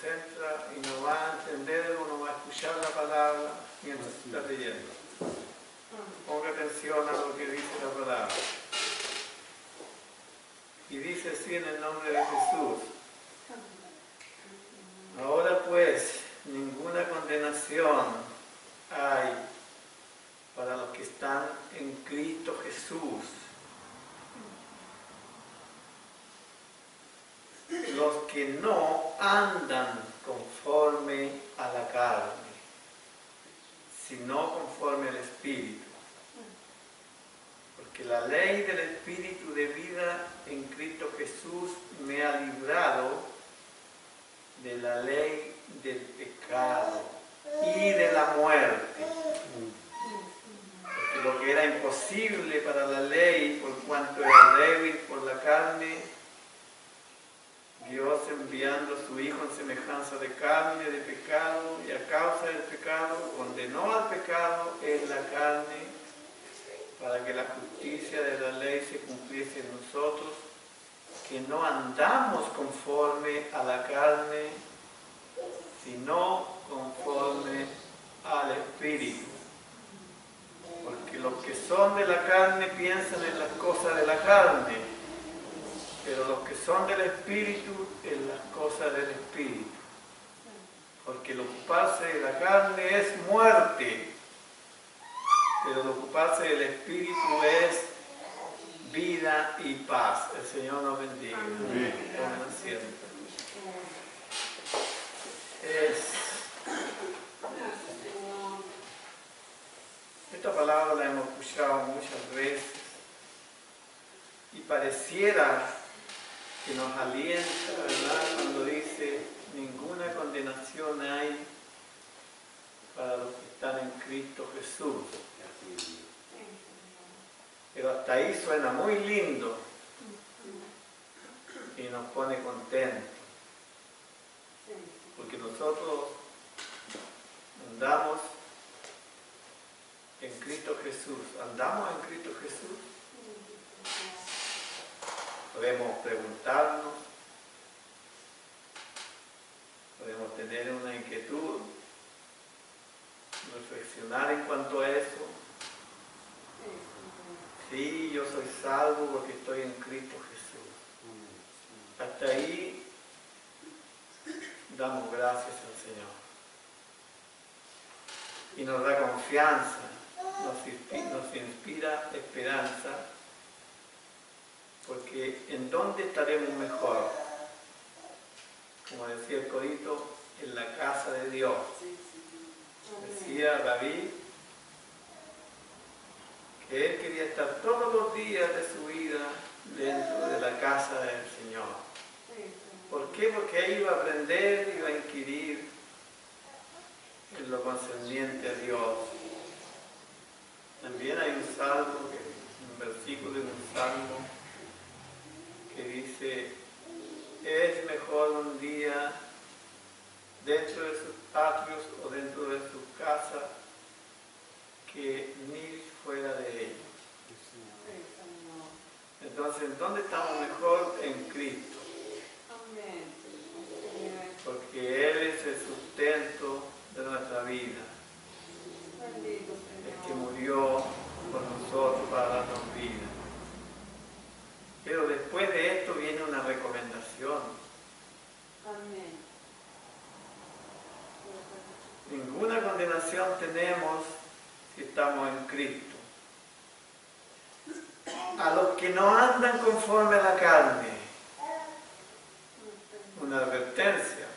concentra y no va a entender o no va a escuchar la palabra mientras está leyendo. Ponga atención a lo que dice la palabra. Y dice así en el nombre de Jesús: ahora pues, ninguna condenación hay para los que están en Cristo Jesús. Los que no andan conforme a la carne, sino conforme al Espíritu. Porque la ley del Espíritu de vida en Cristo Jesús me ha librado de la ley del pecado y de la muerte. Porque lo que era imposible para la ley, por cuanto era débil por la carne, Dios, enviando a su Hijo en semejanza de carne, de pecado, y a causa del pecado, condenó al pecado en la carne, para que la justicia de la ley se cumpliese en nosotros, que no andamos conforme a la carne, sino conforme al Espíritu. Porque los que son de la carne piensan en las cosas de la carne, pero los que son del Espíritu en las cosas del Espíritu. Porque el ocuparse de la carne es muerte, pero el ocuparse del Espíritu es vida y paz. El Señor nos bendiga. Tomen asiento. Esta palabra la hemos escuchado muchas veces y pareciera que nos alienta, ¿verdad?, cuando dice: ninguna condenación hay para los que están en Cristo Jesús. Pero hasta ahí suena muy lindo y nos pone contentos, porque nosotros andamos en Cristo Jesús. ¿Andamos en Cristo Jesús? Podemos preguntarnos, podemos tener una inquietud, reflexionar en cuanto a eso. Sí, yo soy salvo porque estoy en Cristo Jesús. Hasta ahí damos gracias al Señor. Y nos da confianza, nos inspira esperanza, porque ¿en dónde estaremos mejor? Como decía el corito, en la casa de Dios. Decía David que él quería estar todos los días de su vida dentro de la casa del Señor. ¿Por qué? Porque ahí iba a aprender, iba a inquirir en lo concerniente a Dios. También hay un salmo, un versículo de un salmo que dice: es mejor un día dentro de sus atrios o dentro de su casa que 1000 fuera de ellos. Entonces, ¿dónde estamos mejor? En Cristo. Porque Él es el sustento de nuestra vida. El que murió por nosotros para darnos vida. Pero después de esto viene una recomendación. Ninguna condenación tenemos si estamos en Cristo. A los que no andan conforme a la carne, una advertencia.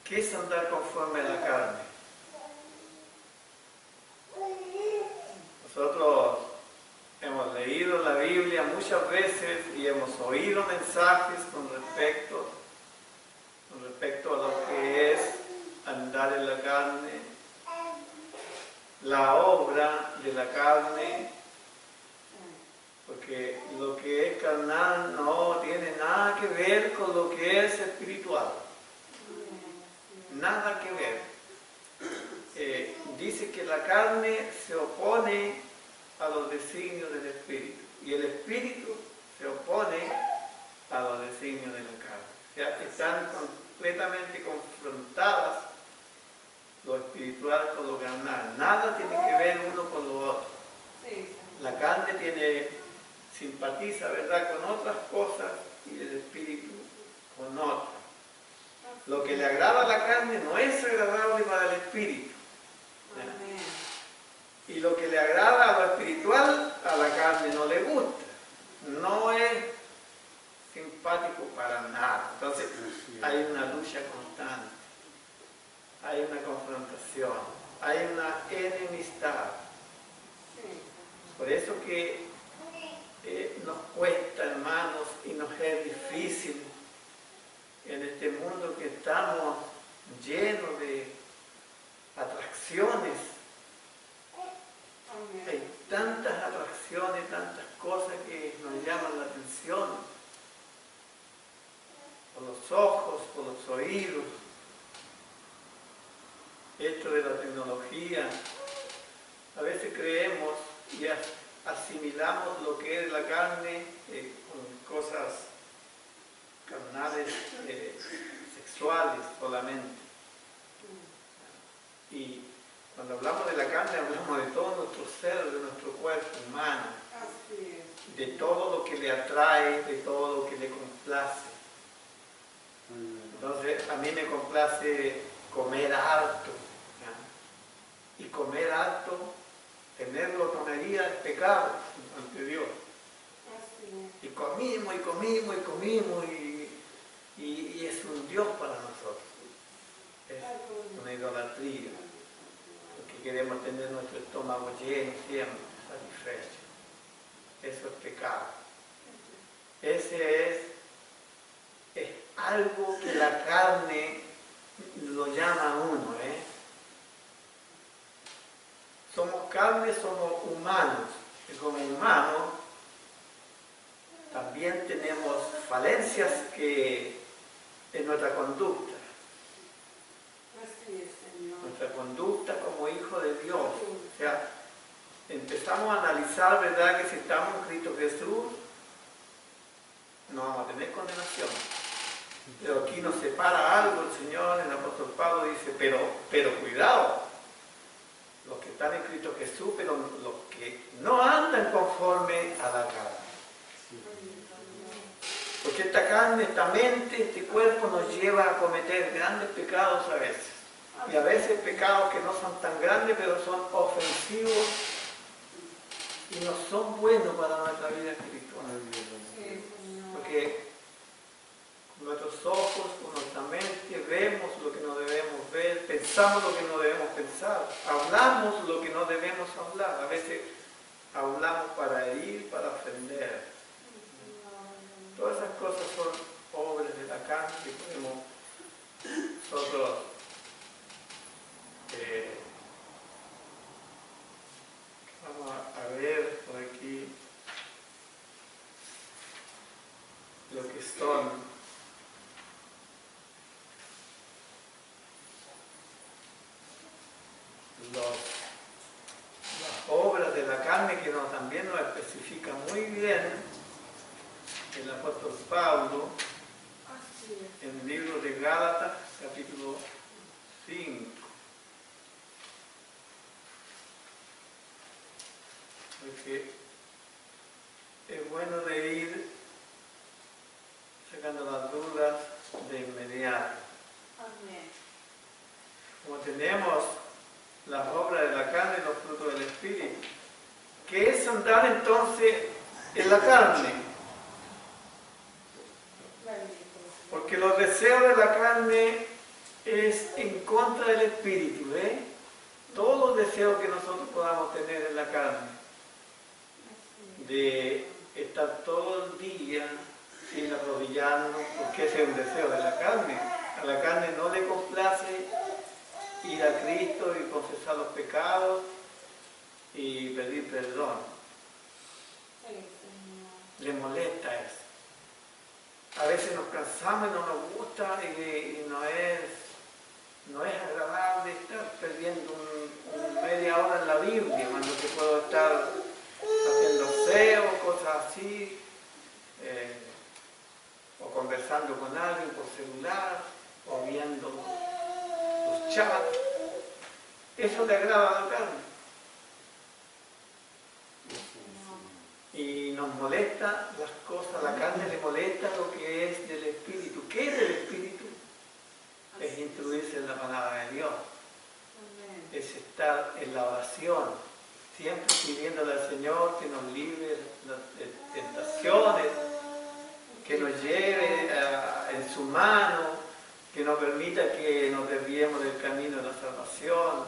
¿Qué es andar conforme a la carne? Nosotros hemos leído la Biblia muchas veces y hemos oído mensajes con respecto a lo que es andar en la carne, la obra de la carne, porque lo que es carnal no tiene nada que ver con lo que es espiritual. Nada que ver. Dice que la carne se opone a los designios del Espíritu y el Espíritu se opone a los designios de la carne. O sea, están completamente confrontadas lo espiritual con lo carnal. Nada tiene que ver uno con lo otro. La carne simpatiza, ¿verdad?, con otras cosas y el espíritu con otras. Lo que le agrada a la carne no es agradable para el espíritu. ¿Ya? Y lo que le agrada a lo espiritual, a la carne no le gusta. No es simpático para nada. Entonces hay una lucha constante, hay una confrontación, hay una enemistad. Por eso que nos cuesta, hermanos, y nos es difícil en este mundo que estamos llenos de atracciones. Hay tantas atracciones, tantas cosas que nos llaman la atención, por los ojos, por los oídos. Esto de la tecnología, a veces creemos y asimilamos lo que es la carne con cosas carnales, sexuales solamente. Y cuando hablamos de la carne, hablamos de todo nuestro ser, de nuestro cuerpo humano, de todo lo que le atrae, de todo lo que le complace. Entonces, a mí me complace comer harto, ¿ya? Y comer harto, tener glotonería es pecado ante Dios. Y comimos, y comimos, y comimos, y es un Dios para nosotros. Es una idolatría. Porque queremos tener nuestro estómago lleno, siempre satisfecho. Eso es pecado. Ese es algo que la carne lo llama a uno. Somos carne, somos humanos. Y como humanos también tenemos falencias en nuestra conducta. Nuestra conducta como hijo de Dios. O sea, empezamos a analizar, ¿verdad?, que si estamos en Cristo Jesús, no vamos a tener condenación. Pero aquí nos separa algo el Señor, el apóstol Pablo dice, pero cuidado, los que están en Cristo Jesús, pero los que no andan conforme a la carne. Porque esta carne, esta mente, este cuerpo nos lleva a cometer grandes pecados a veces. Y a veces pecados que no son tan grandes, pero son ofensivos y no son buenos para nuestra vida espiritual. Porque con nuestros ojos, con nuestra mente, vemos lo que no debemos ver, pensamos lo que no debemos pensar, hablamos lo que no debemos hablar. A veces hablamos para herir, para ofender. Todas esas cosas son obras de la carne que podemos nosotros vamos a ver por aquí lo que son las obras de la carne que también nos especifica muy bien el apóstol Pablo en el libro de Gálatas, capítulo 5. Porque es bueno de ir sacando las dudas de inmediato. Como tenemos las obras de la carne y los frutos del Espíritu, ¿qué es andar entonces en la carne? Porque los deseos de la carne es en contra del Espíritu, todos los deseos que nosotros podamos tener en la carne, de estar todo el día sin arrodillarnos, porque ese es un deseo de la carne. A la carne no le complace ir a Cristo y confesar los pecados y pedir perdón. Le molesta eso. A veces nos cansamos y no nos gusta y no es agradable estar perdiendo media hora en la Biblia, cuando que puedo estar haciendo SEO, cosas así. conversando con alguien por celular o viendo los chats. Eso le agrada a la carne. Y nos molesta las cosas, la carne le molesta lo que es del Espíritu. ¿Qué es del Espíritu? Es instruirse en la palabra de Dios. Es estar en la oración, siempre pidiéndole al Señor que nos libre de tentaciones, que nos lleve en su mano, que nos permita que nos desviemos del camino de la salvación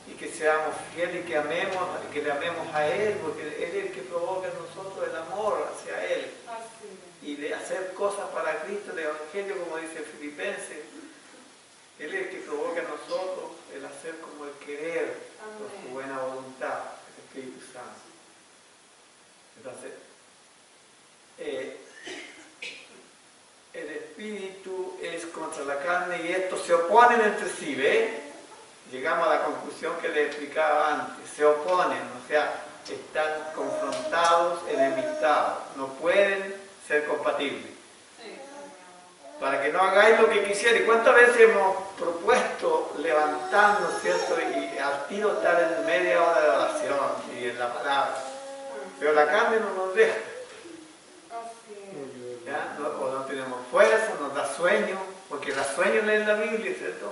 y que seamos fieles y que le amemos a Él, porque Él es el que provoca en nosotros el amor hacia Él. Y de hacer cosas para Cristo, el Evangelio, como dice Filipenses, Él es el que provoca en nosotros el hacer como el querer, por su buena voluntad, el Espíritu Santo. Entonces, el Espíritu es contra la carne y estos se oponen entre sí, ¿ve? Llegamos a la conclusión que les explicaba antes, se oponen, o sea, están confrontados, enemistados, no pueden ser compatibles. Para que no hagáis lo que quisierais. ¿Cuántas veces hemos propuesto levantarnos, ¿cierto? Y al tiro estar en media hora de oración y en la palabra. Pero la carne no nos deja. ¿Ya? O no tenemos fuerza, nos da sueño, porque da sueño leer la Biblia, ¿cierto?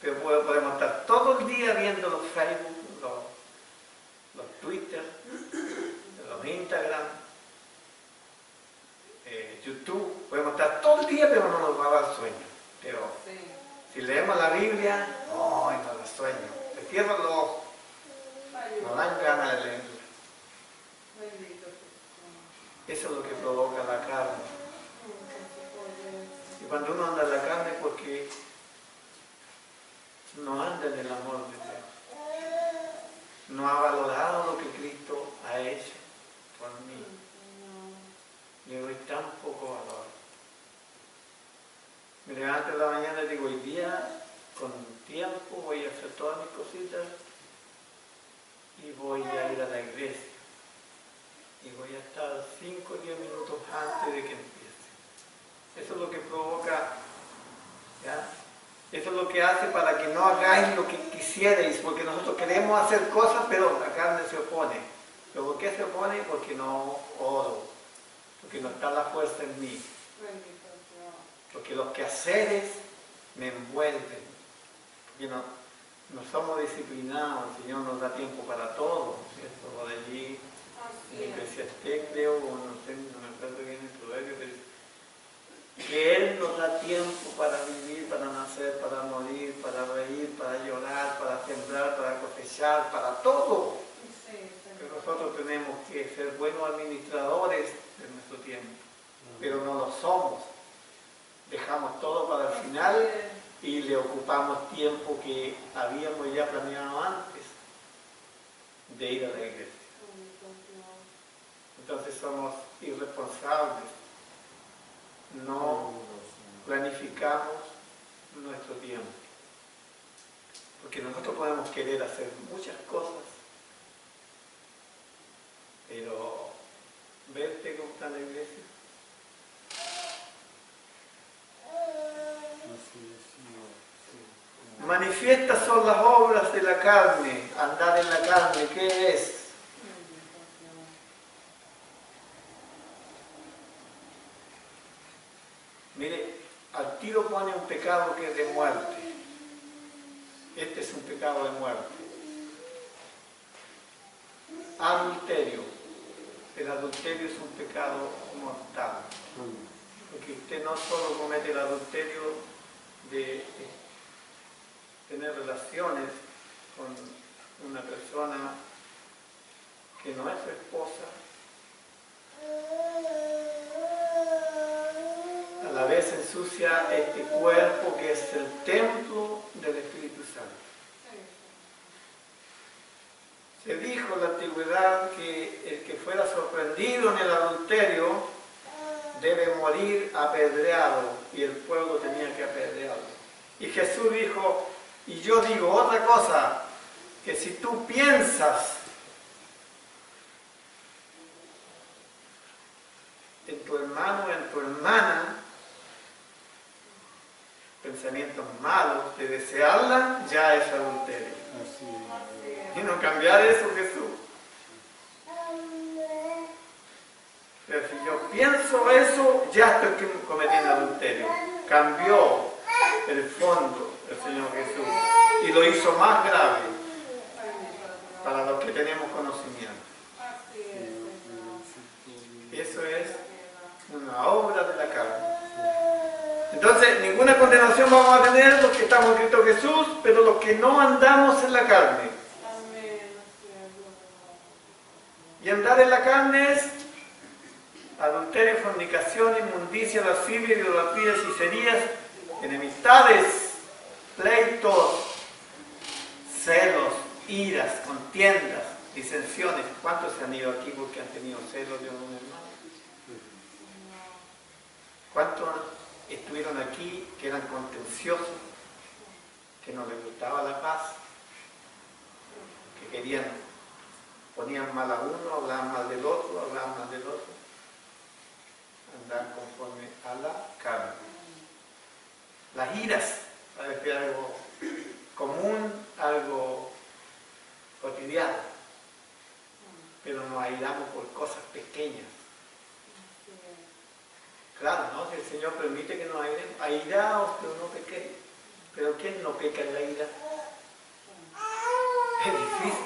Pero podemos estar todo el día viendo los Facebook, los Twitter, los Instagram, YouTube. Podemos estar todo el día, pero no nos va a dar sueño. Pero si leemos la Biblia, no nos da sueño. Se cierran los ojos, nos dan ganas de leerla. Eso es lo que provoca la carne. Y cuando uno anda en la carne es porque no anda en el amor de Dios. No ha valorado lo que Cristo ha hecho por mí. Le doy tan poco valor. Me levanto en la mañana y digo, hoy día, con tiempo, voy a hacer todas mis cositas y voy a ir a la iglesia. Y voy a estar 5 o 10 minutos antes de que empiece. Eso es lo que provoca, ¿ya? Eso es lo que hace para que no hagáis lo que quisierais, porque nosotros queremos hacer cosas, pero la carne se opone. ¿Pero por qué se opone? Porque no oro, porque no está la fuerza en mí. Porque los quehaceres me envuelven, porque no somos disciplinados, el Señor nos da tiempo para todo, ¿cierto? Lo de allí, en Eclesiastés creo, o no sé, no me acuerdo bien el proverbio, pero que Él nos da tiempo para vivir, para nacer, para morir, para reír, para llorar, para sembrar, para cosechar, para todo. Pero nosotros tenemos que ser buenos administradores de nuestro tiempo, pero no lo somos. Dejamos todo para el final y le ocupamos tiempo que habíamos ya planeado antes de ir a la iglesia. Entonces somos irresponsables. No planificamos nuestro tiempo. Porque nosotros podemos querer hacer muchas cosas, pero verte cómo está la iglesia. Manifiestas son las obras de la carne, andar en la carne, ¿qué es? Mire, al tiro pone un pecado que es de muerte. Este es un pecado de muerte. Adulterio. El adulterio es un pecado mortal. Porque usted no solo comete el adulterio de tener relaciones con una persona que no es su esposa, a la vez ensucia este cuerpo que es el templo del Espíritu Santo. Se dijo en la antigüedad que el que fuera sorprendido en el adulterio debe morir apedreado, y el pueblo tenía que apedrearlo. Y Jesús dijo, y yo digo otra cosa, que si tú piensas en tu hermano o en tu hermana pensamientos malos, de desearla, ya es adulterio. Así es. Y no cambiar eso, Jesús. Pero si yo pienso eso, ya estoy cometiendo adulterio. Cambió el fondo del Señor Jesús y lo hizo más grave para los que tenemos conocimiento. Eso es una obra de la carne. Entonces, ninguna condenación vamos a tener los que estamos en Cristo Jesús, pero los que no andamos en la carne. Y andar en la carne es adulterio, fornicación, inmundicia, lascivia, idolatría, hechicerías, enemistades, pleitos, celos, iras, contiendas, disensiones. ¿Cuántos se han ido aquí porque han tenido celos de un hermano? ¿Cuántos estuvieron aquí que eran contenciosos, que no les gustaba la paz, que querían, ponían mal a uno, hablaban mal del otro, hablaban mal del otro? Andar conforme a la carne. Las iras, parece algo común, algo cotidiano, pero nos airamos por cosas pequeñas. Claro, ¿no? Si el Señor permite que nos airemos, airaos, pero no pequéis. Pero ¿quién no peca en la ira? Es difícil.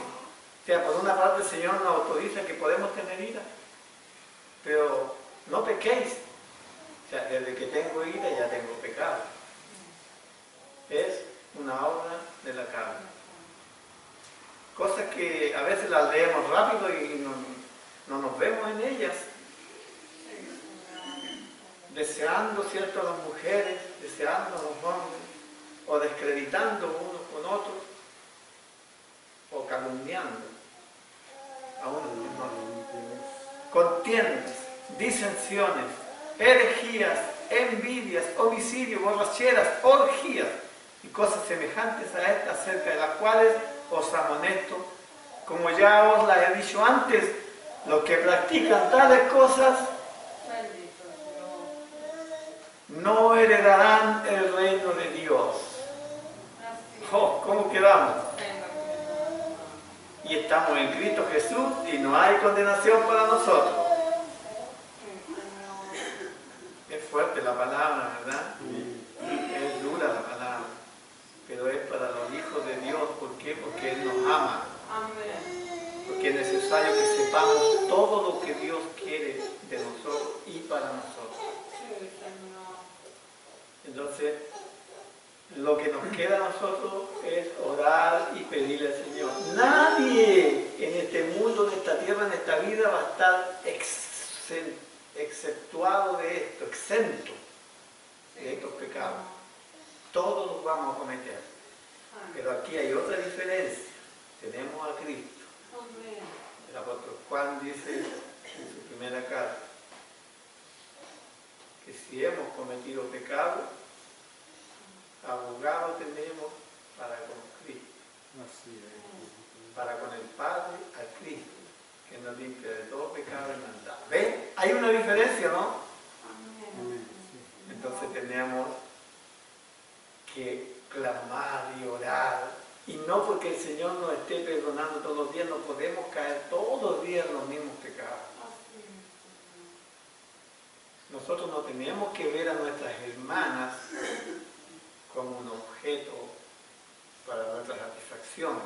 O sea, por una parte el Señor nos autoriza que podemos tener ira, pero no pequéis. O sea, desde que tengo ira ya tengo pecado. Es una obra de la carne. Cosas que a veces las leemos rápido y no nos vemos en ellas. Deseando, ¿cierto?, a las mujeres, deseando a los hombres, o descreditando unos con otros, o calumniando a unos con otros. Contiendas, disensiones, herejías, envidias, homicidios, borracheras, orgías y cosas semejantes a estas, acerca de las cuales os amonesto, como ya os las he dicho antes, los que practican tales cosas no heredarán el reino de Dios. Oh, ¿cómo quedamos? Y estamos en Cristo Jesús y no hay condenación para nosotros. Es fuerte la palabra, ¿verdad? Es dura la palabra, pero es para los hijos de Dios. ¿Por qué? Porque Él nos ama. Porque es necesario que sepamos todo lo que Dios quiere de nosotros y para nosotros. Entonces, lo que nos queda a nosotros es orar y pedirle al Señor. Nadie en este mundo, en esta tierra, en esta vida va a estar exceptuado de esto, exento de estos pecados. Todos los vamos a cometer. Pero aquí hay otra diferencia. Tenemos a Cristo. El apóstol Juan dice en su primera carta que si hemos cometido pecado, abogado tenemos para con Cristo, para con el Padre, a Cristo, que nos limpia de todo pecado y maldad. ¿Ven? Hay una diferencia, ¿no? Entonces tenemos que clamar y orar, y no porque el Señor nos esté perdonando todos los días, no podemos caer todos los días en los mismos pecados. Nosotros no tenemos que ver a nuestras hermanas como un objeto para nuestra satisfacción,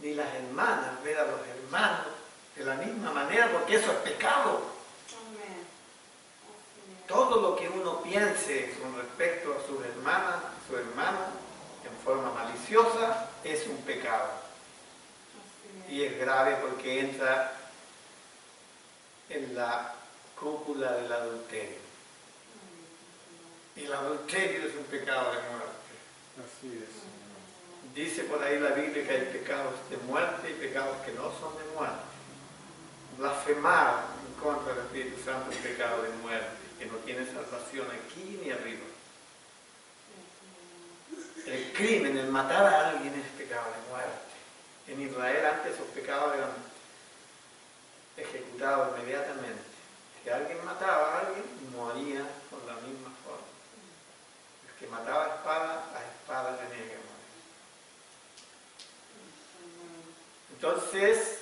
ni las hermanas ver a los hermanos de la misma manera, porque eso es pecado. Todo lo que uno piense con respecto a sus hermanas, a su hermano, en forma maliciosa, es un pecado. Y es grave porque entra en la cúpula del adulterio. Y el adulterio es un pecado de muerte. Así es. Dice por ahí la Biblia que hay pecados de muerte y pecados que no son de muerte. Blasfemar en contra del Espíritu Santo es pecado de muerte, que no tiene salvación aquí ni arriba. El crimen, el matar a alguien es pecado de muerte. En Israel antes esos pecados eran ejecutados inmediatamente. Si alguien mataba a alguien, moría con la misma forma. El que mataba a espada tenía que morir. Entonces,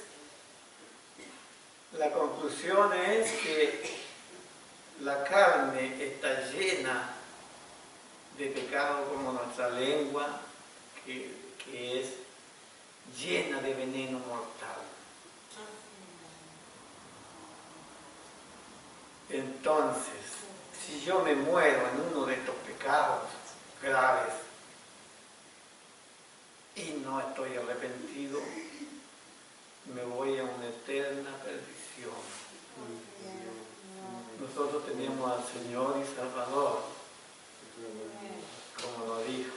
la conclusión es que la carne está llena de pecado como nuestra lengua, que es llena de veneno mortal. Entonces, si yo me muero en uno de estos pecados graves y no estoy arrepentido, me voy a una eterna perdición. Nosotros tenemos al Señor y Salvador, como lo dijo,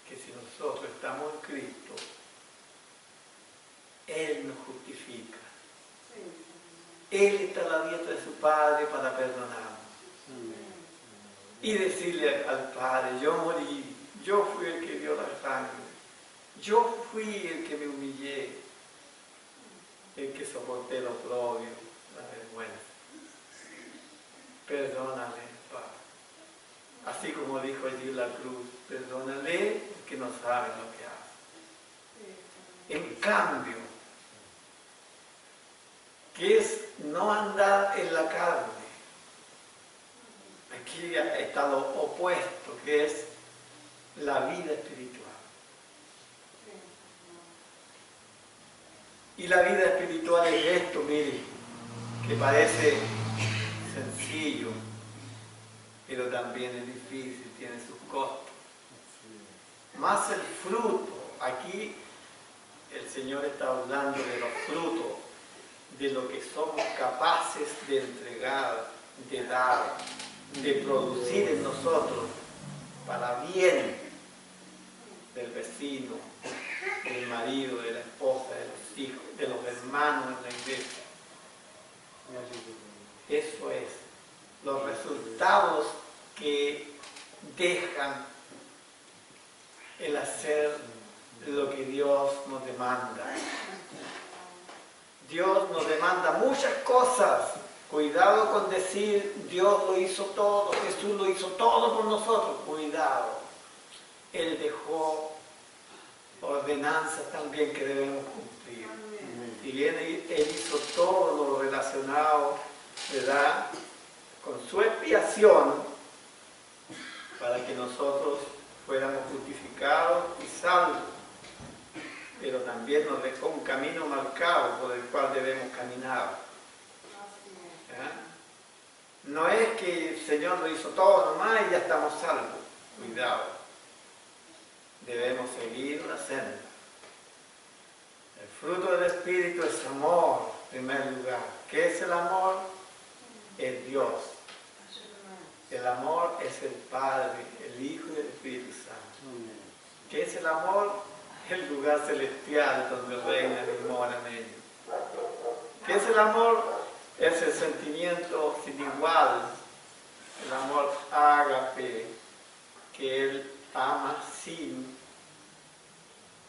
que si nosotros estamos en Cristo, Él nos justifica. Él está a la diestra de su Padre para perdonarnos. Y decirle al Padre, yo morí, yo fui el que dio la sangre, yo fui el que me humillé, el que soporté el oprobio, la vergüenza. Perdónale, Padre. Así como dijo allí la cruz, perdónale porque no saben lo que hacen. En cambio, que es no andar en la carne. Aquí está lo opuesto, que es la vida espiritual. Y la vida espiritual es esto, mire, que parece sencillo, pero también es difícil, tiene sus costos. Más el fruto, aquí el Señor está hablando de los frutos, de lo que somos capaces de entregar, de dar, de producir en nosotros para bien del vecino, del marido, de la esposa, de los hijos, de los hermanos en la iglesia. Eso es, los resultados que dejan el hacer lo que Dios nos demanda. Dios nos demanda muchas cosas. Cuidado con decir, Dios lo hizo todo, Jesús lo hizo todo por nosotros. Cuidado. Él dejó ordenanzas también que debemos cumplir. Y bien, Él hizo todo lo relacionado, ¿verdad?, con su expiación para que nosotros fuéramos justificados y salvos. Pero también nos dejó un camino marcado por el cual debemos caminar. No es que el Señor lo hizo todo nomás y ya estamos salvos. Cuidado. Debemos seguir la senda. El fruto del Espíritu es amor, en primer lugar. ¿Qué es el amor? Es Dios. El amor es el Padre, el Hijo y el Espíritu Santo. ¿Qué es el amor? El lugar celestial donde reina y mora en ellos. ¿Qué es el amor? Es el sentimiento sin igual, el amor ágape, que Él ama sin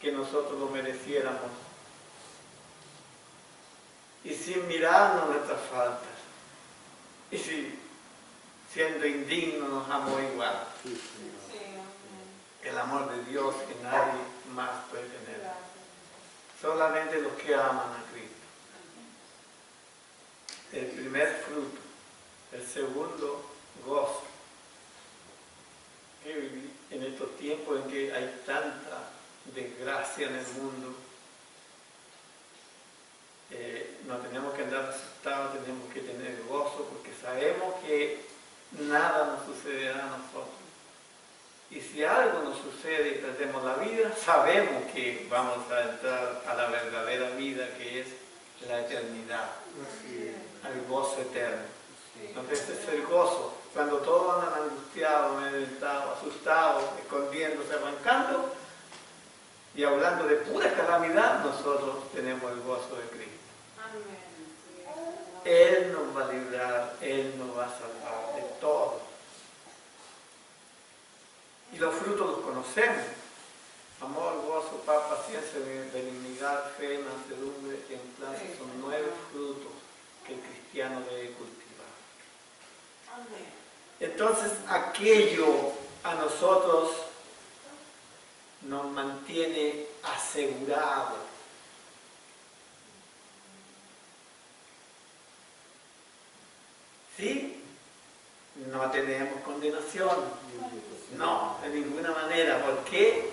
que nosotros lo mereciéramos y sin mirarnos nuestras faltas, y si siendo indigno nos amó igual. El amor de Dios que nadie más puede tener, solamente los que aman a Cristo. El primer fruto, el segundo, gozo. En estos tiempos en que hay tanta desgracia en el mundo, no tenemos que andar asustados, tenemos que tener gozo, porque sabemos que nada nos sucederá a nosotros. Y si algo nos sucede y perdemos la vida, sabemos que vamos a entrar a la verdadera vida, que es la eternidad, al gozo eterno. Entonces ese es el gozo. Cuando todos andan angustiados, amedrentados, asustados, escondiéndose, arrancando y hablando de pura calamidad, nosotros tenemos el gozo de Cristo. Él nos va a librar, Él nos va a salvar de todo. Y los frutos los conocemos. Amor, gozo, paz, paciencia, benignidad, fe, mansedumbre, templanza. Son 9 frutos que el cristiano debe cultivar. Entonces aquello a nosotros nos mantiene asegurados. ¿Sí? No tenemos condenación. No, de ninguna manera. ¿Por qué?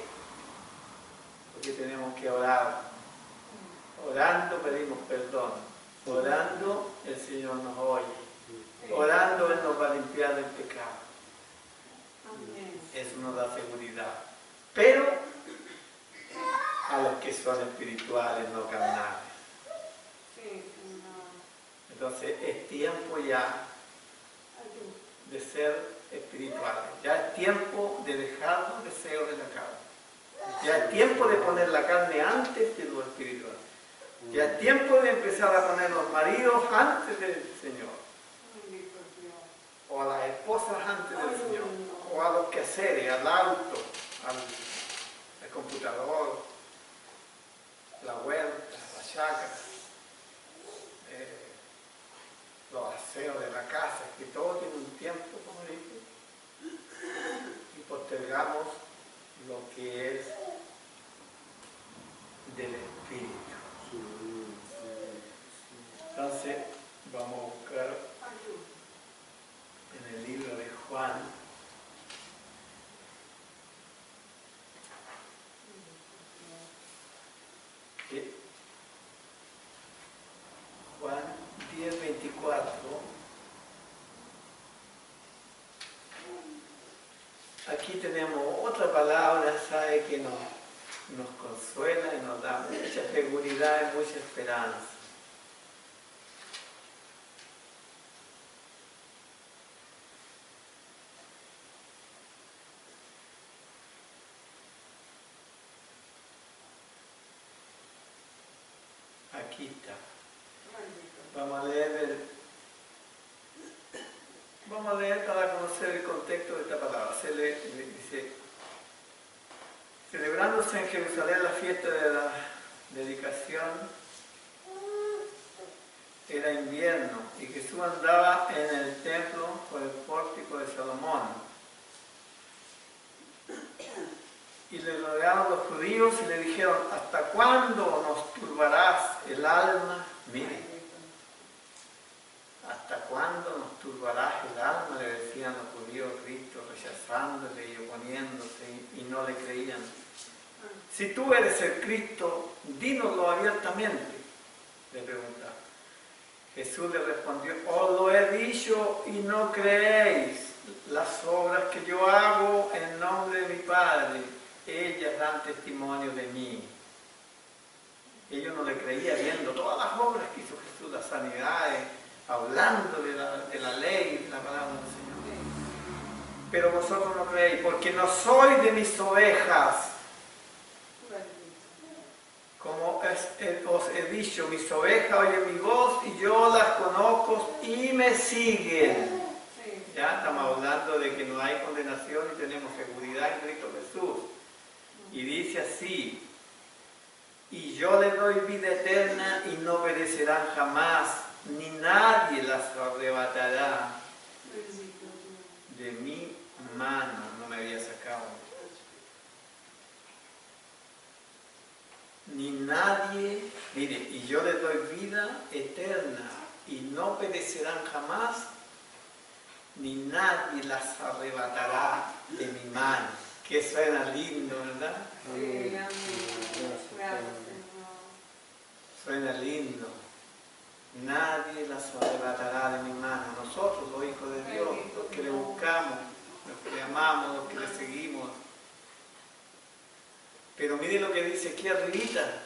Porque tenemos que orar. Orando pedimos perdón. Orando el Señor nos oye. Orando Él nos va a limpiar del pecado. Eso nos da seguridad. Pero a los que son espirituales, no carnales. Entonces es tiempo ya de ser espirituales. Ya es tiempo de dejar los deseos de la carne. Ya es tiempo de poner la carne antes que lo espiritual. Ya es tiempo de empezar a poner los maridos antes del Señor. O a las esposas antes del Señor. O a los quehaceres, al auto, al computador, la huerta, la chacra, los aseos de la casa, que todo tiene un tiempo, como dije, y postergamos lo que es del Espíritu. Entonces, vamos a buscar en el libro de Juan, Juan 10:24. Aquí tenemos otra palabra, ¿sabe? Que nos consuela y nos da mucha seguridad y mucha esperanza. Aquí está. Vamos a leer para conocer el contexto de esta palabra. Se dice, celebrándose en Jerusalén la fiesta de la dedicación, era invierno y Jesús andaba en el templo por el pórtico de Salomón. Y le rodearon los judíos y le dijeron, ¿hasta cuándo nos turbarás el alma? Miren, ¿hasta cuándo nos turbarás el alma? Le decían los judíos a Cristo, rechazándole y oponiéndose, y no le creían. Si tú eres el Cristo, dínoslo abiertamente, le preguntaron. Jesús le respondió, os lo he dicho y no creéis. Las obras que yo hago en nombre de mi Padre, ellas dan testimonio de mí. Ellos no le creían viendo todas las obras que hizo Jesús, las sanidades, hablando de la ley, de la palabra del Señor. Pero vosotros no creéis, porque no sois de mis ovejas. Como os he dicho, mis ovejas oyen mi voz y yo las conozco y me siguen. Ya estamos hablando de que no hay condenación y tenemos seguridad en Cristo Jesús. Y dice así, y yo les doy vida eterna y no perecerán jamás, ni nadie las arrebatará de mi mano. No me había sacado. Ni nadie, mire, y yo les doy vida eterna y no perecerán jamás, ni nadie las arrebatará de mi mano. Que suena lindo, ¿verdad? Sí, Suena lindo. Nadie las arrebatará de mi mano. Nosotros, los hijos de Dios, los que le buscamos, los que amamos, los que le seguimos. Pero mire lo que dice aquí arribita.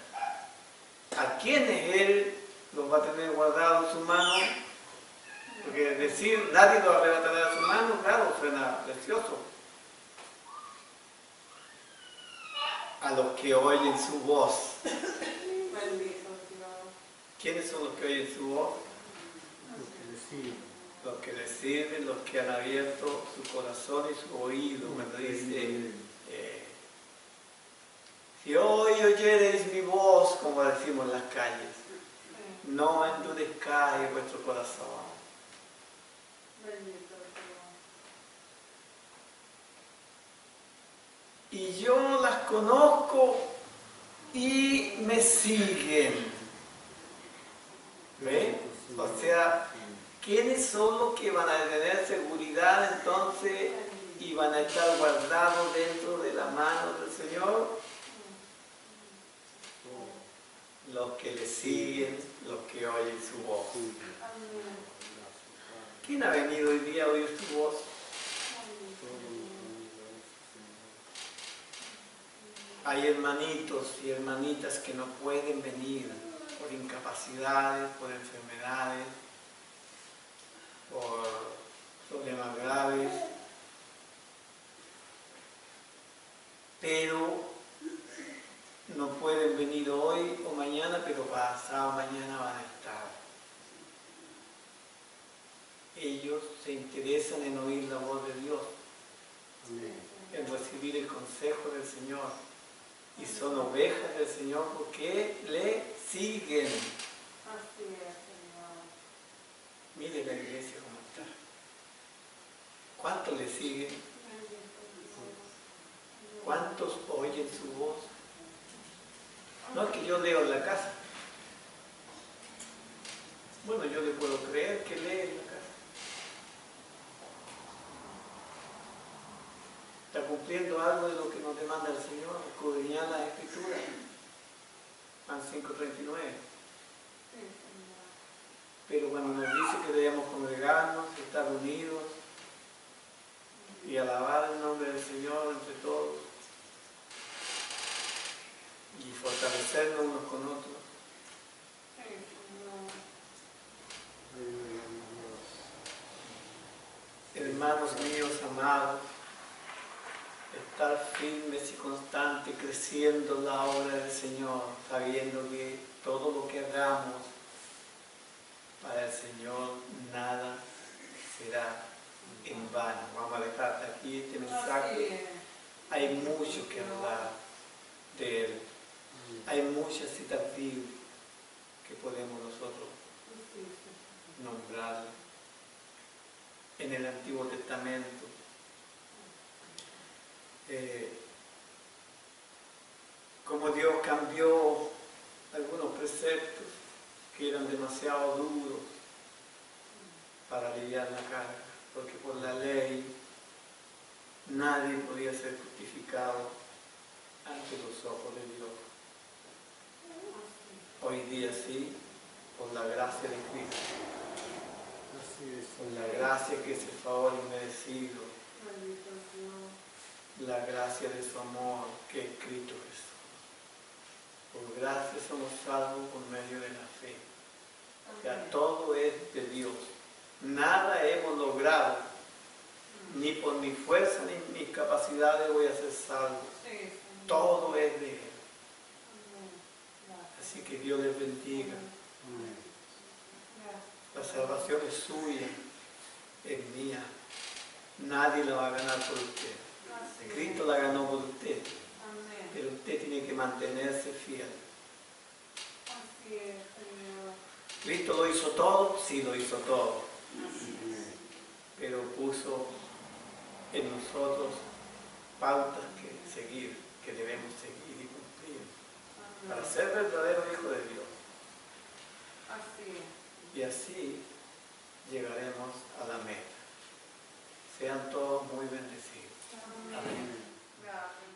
¿A quiénes Él los va a tener guardados en su mano? Porque decir nadie los arrebatará de su mano, claro, suena precioso. A los que oyen su voz. ¿Quiénes son los que oyen su voz? Los que le sirven, los que han abierto su corazón y su oído. Cuando dice, si hoy oyereis mi voz, como decimos en las calles, no endurezcáis vuestro corazón. y yo las conozco y me siguen. ¿Ve? O sea, ¿quiénes son los que van a tener seguridad entonces y van a estar guardados dentro de la mano del Señor? Los que le siguen, los que oyen su voz. ¿Quién ha venido hoy día a oír su voz? Hay hermanitos y hermanitas que no pueden venir por incapacidades, por enfermedades, por problemas graves, pero no pueden venir hoy o mañana, pero pasado mañana van a estar. Ellos se interesan en oír la voz de Dios, en recibir el consejo del Señor, y son ovejas del Señor porque le siguen. Así es, Señor. Mire la iglesia cómo está. ¿Cuántos le siguen? ¿Cuántos oyen su voz? No es que yo leo en la casa. Bueno, yo le puedo creer que lee en la casa. Está cumpliendo algo de lo que nos demanda el Señor, escudriñar las Escrituras. Juan 5:39. Pero cuando nos dice que debemos congregarnos, estar unidos y alabar el nombre del Señor entre todos y fortalecernos unos con otros. Hermanos míos amados, estar firmes y constantes, creciendo en la obra del Señor, sabiendo que todo lo que hagamos para el Señor, nada será en vano. Vamos a dejar hasta aquí este mensaje. Hay mucho que hablar de Él. Hay muchas citas bíblicas que podemos nosotros nombrar en el Antiguo Testamento. Como Dios cambió algunos preceptos que eran demasiado duros para aliviar la carga, porque por la ley nadie podía ser justificado ante los ojos de Dios. Hoy día sí, por la gracia de Cristo, por la gracia que es el favor inmerecido, la gracia de su amor que es Cristo Jesús. Por gracia somos salvos por medio de la fe. O sea, todo es de Dios. Nada hemos logrado, ni por mi fuerza ni mis capacidades voy a ser salvo. Todo es de Él. Así que Dios les bendiga. La salvación es suya, es mía. Nadie la va a ganar por usted. Cristo la ganó por usted. Pero usted tiene que mantenerse fiel. Así es, Señor. ¿Cristo lo hizo todo? Sí, lo hizo todo. Pero puso en nosotros pautas que seguir, que debemos seguir y cumplir para ser verdadero hijo de Dios. Así es. Y así llegaremos a la meta. Sean todos muy bendecidos. Amén. Gracias.